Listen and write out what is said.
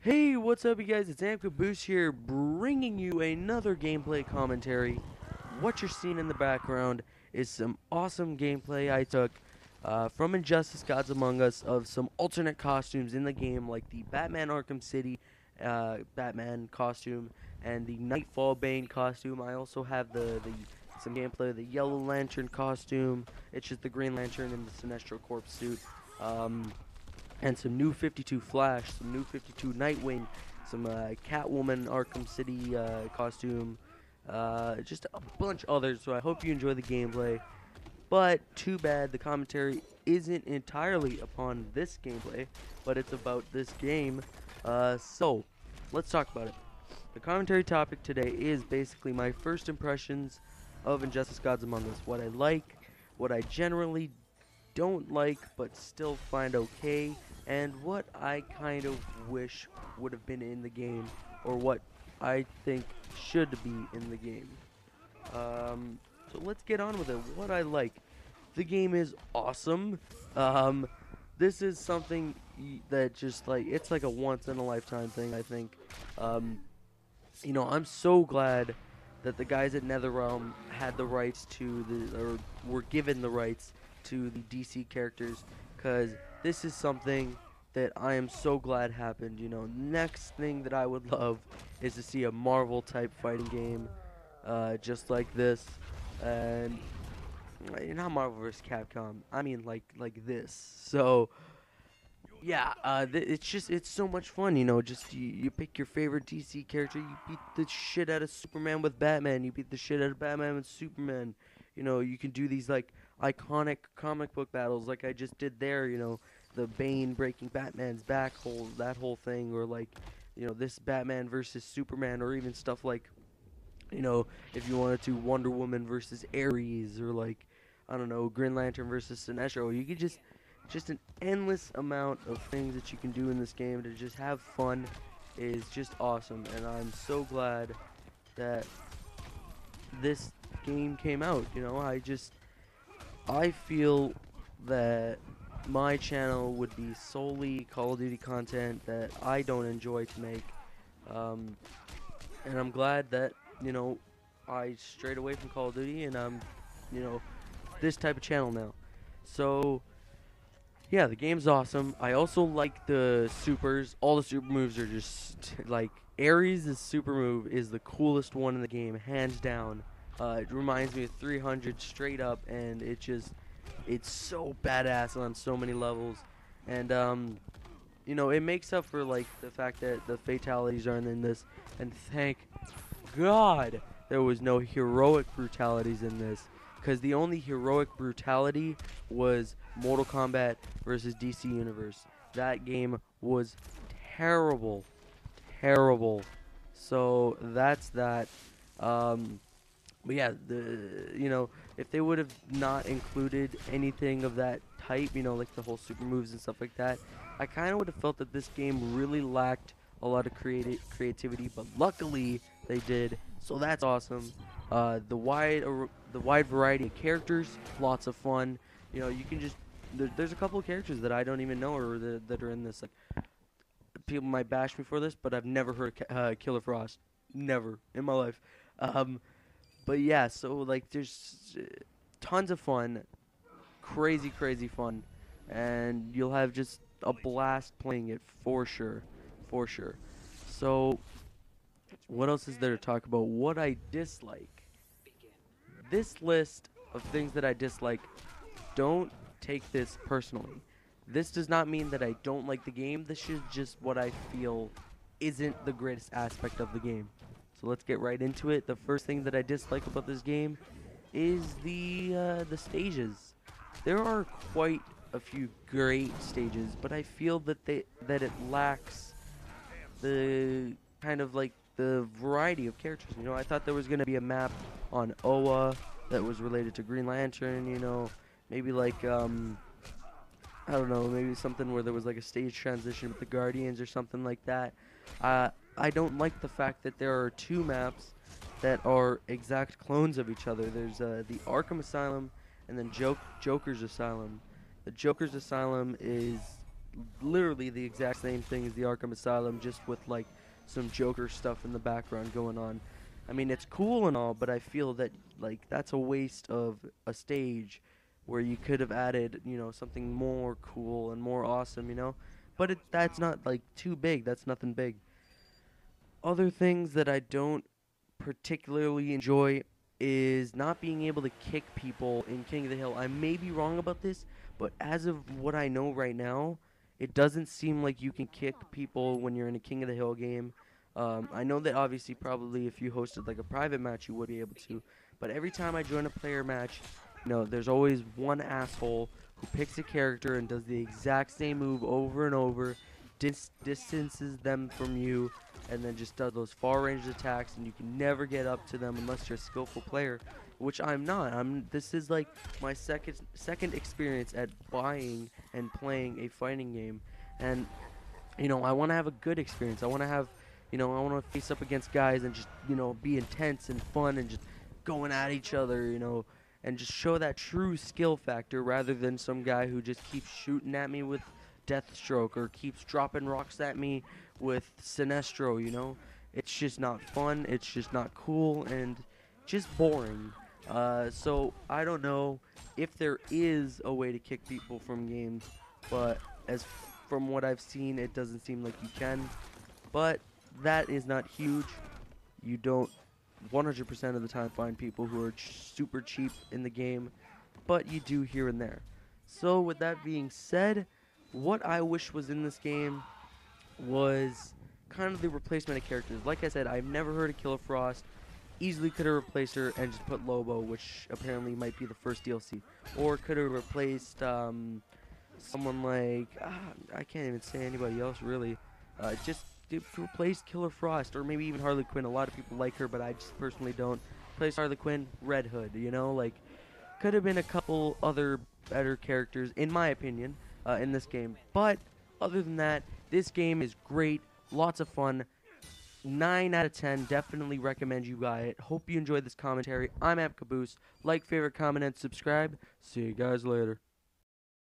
Hey, what's up, you guys? It's Amcaboose here, bringing you another gameplay commentary. What you're seeing in the background is some awesome gameplay I took from Injustice: Gods Among Us of some alternate costumes in the game, like the Batman Arkham City Batman costume and the Nightfall Bane costume. I also have some gameplay of the Yellow Lantern costume. It's just the Green Lantern in the Sinestro Corp suit. And some new 52 Flash, some new 52 Nightwing, some Catwoman Arkham City costume, just a bunch others. So I hope you enjoy the gameplay. But too bad the commentary isn't entirely upon this gameplay, but it's about this game. So let's talk about it. The commentary topic today is basically my first impressions of Injustice: Gods Among Us. What I like, what I generally don't like but still find okay, and what I kind of wish would have been in the game, or what I think should be in the game. So let's get on with it. What I like. The game is awesome. This is something that just like, it's like a once in a lifetime thing, I think. I'm so glad that the guys at NetherRealm had the rights or were given the rights to the DC characters, because this is something that I am so glad happened. Next thing that I would love is to see a Marvel type fighting game, just like this, and not Marvel vs. Capcom. I mean like this. So yeah, it's so much fun. Just you pick your favorite DC character, you beat the shit out of Superman with Batman, you beat the shit out of Batman with Superman. You can do these like iconic comic book battles like I just did there. The Bane breaking Batman's back hole, that whole thing, or like, this Batman versus Superman, or even stuff like, if you wanted to, Wonder Woman versus Ares, or like, I don't know, Green Lantern versus Sinestro. You could just an endless amount of things that you can do in this game to just have fun is just awesome, and I'm so glad that this game came out. I feel that my channel would be solely Call of Duty content that I don't enjoy to make, and I'm glad that I strayed away from Call of Duty, and I'm this type of channel now. So yeah, the game's awesome. I also like the supers. All the super moves are just like, Ares' super move is the coolest one in the game, hands down. It reminds me of 300 straight up, and it's so badass on so many levels. And it makes up for like the fact that the fatalities aren't in this. And thank God there was no heroic brutalities in this, because the only heroic brutality was Mortal Kombat versus DC Universe. That game was terrible, terrible. So that's that. But yeah, if they would have not included anything of that type, like the whole super moves and stuff like that, I kind of would have felt that this game really lacked a lot of creativity. But luckily they did, so that's awesome. The wide variety of characters, lots of fun. You can just there's a couple of characters that I don't even know, or that are in this. Like, people might bash me for this, but I've never heard of Killer Frost, never in my life. But yeah, so like there's tons of fun, crazy fun, and you'll have just a blast playing it for sure, for sure. So what else is there to talk about? What I dislike. This list of things that I dislike, don't take this personally. This does not mean that I don't like the game. This is just what I feel isn't the greatest aspect of the game. So let's get right into it. The first thing that I dislike about this game is the stages. There are quite a few great stages, but I feel that it lacks the kind of like the variety of characters. I thought there was gonna be a map on Oa that was related to Green Lantern. Maybe like I don't know, maybe something where there was like a stage transition with the Guardians or something like that. I don't like the fact that there are two maps that are exact clones of each other. There's the Arkham Asylum and then Joker's Asylum. The Joker's Asylum is literally the exact same thing as the Arkham Asylum, just with like some Joker stuff in the background going on. I mean, it's cool and all, but I feel that like that's a waste of a stage where you could have added, something more cool and more awesome. But that's not like too big. That's nothing big. Other things that I don't particularly enjoy is not being able to kick people in King of the Hill. I may be wrong about this, but as of what I know right now, it doesn't seem like you can kick people when you're in a King of the Hill game. I know that obviously probably if you hosted like a private match you would be able to, but every time I join a player match, there's always one asshole who picks a character and does the exact same move over and over, distances them from you, and then just does those far range attacks, and you can never get up to them unless you're a skillful player, which I'm not. This is like my second experience at buying and playing a fighting game, and I want to have a good experience. I want to have, I want to face up against guys and just, be intense and fun and just going at each other, and just show that true skill factor rather than some guy who just keeps shooting at me with Deathstroke or keeps dropping rocks at me with Sinestro. It's just not fun, it's just not cool, and just boring. So I don't know if there is a way to kick people from games, but from what I've seen, it doesn't seem like you can. But that is not huge. You don't 100% of the time find people who are super cheap in the game, but you do here and there. So with that being said, what I wish was in this game was kind of the replacement of characters. Like I said, I've never heard of Killer Frost. Easily could have replaced her and just put Lobo, which apparently might be the first DLC. Or could have replaced someone like, I can't even say anybody else really. Just replace Killer Frost, or maybe even Harley Quinn. A lot of people like her, but I just personally don't. Replace Harley Quinn, Red Hood, like, could have been a couple other better characters, in my opinion, in this game. But other than that, this game is great, lots of fun. 9 out of 10, definitely recommend you buy it. Hope you enjoyed this commentary. I'm App Caboose. Like, favorite, comment, and subscribe. See you guys later.